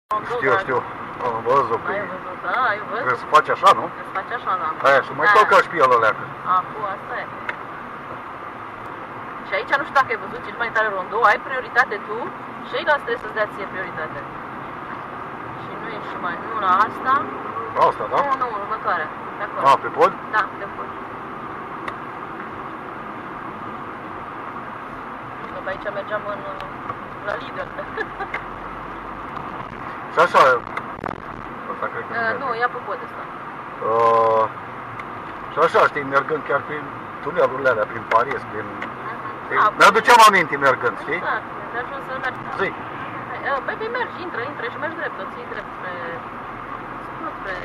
Știu. Am văzut. Ai văzut, da, ai văzut? Trebuie să faci așa, nu? Trebuie să faci așa, da. Aia, și mai călca și pe el ăleacă. Acum, asta e. Și aici nu știu dacă ai văzut, cel mai tare rondou, ai prioritate tu și ceilalți trebuie să-ți dea ție prioritate. Și nu ești mai, nu la asta. La asta, da? Nu, următoarea. De acolo. A, pe pod? Da, de pod. Că pe aici mergeam la Lidl. Și așa, asta cred că nu, ia pe pod ăsta. Și așa, știi, mergând chiar prin tunelurile alea, prin Paris, prin... Mi-aduceam aminte mergând, știi? Exact, de ajuns să mergi. Zi. Păi mergi, intră și mergi drept, îți iei drept spre...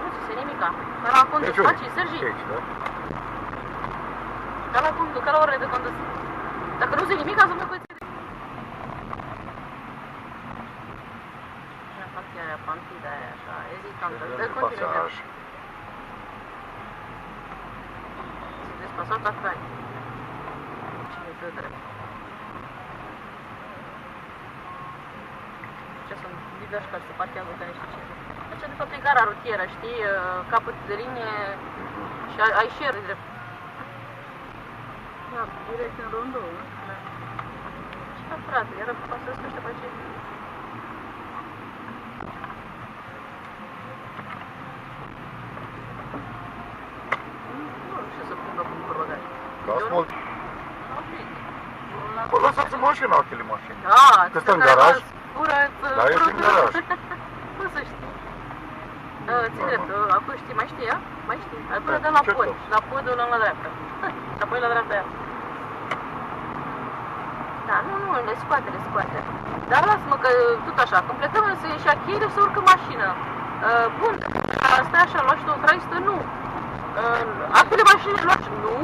Nu ți se nimica. Ca la condus, faci, Sergi. Da? Ca la condus, ca la orele de condus. Dacă nu zici nimica, să mă păi Pantida aia, așa, ezitantă, dă continuu. Se despasat acai. Cine dă drept? Ce sunt diversi care se parchează ca niște cine. Aici de fapt e gara rutieră, știi, capăt de linie și ai share drept. Da, direct în rondou, nu? Da. Și da, frate, iară pasă ăștia pe aceea. Asfalt. Păi lăsați mașina, altele mașini. Da, că stă în garaj. Da, ești în garaj. Cum să știi? Ții drept, acum știi, mai știi ea? Mai știi? Ai până de la pod. La pod o luăm la dreapta. Și apoi la dreapta ea. Da, nu, le scoate. Dar lasă-mă că tot așa, când plecăm să ieși achire, să urcă mașină. Bun, stai așa, luași tu o traistă? Nu. Altele mașini luași? Nu.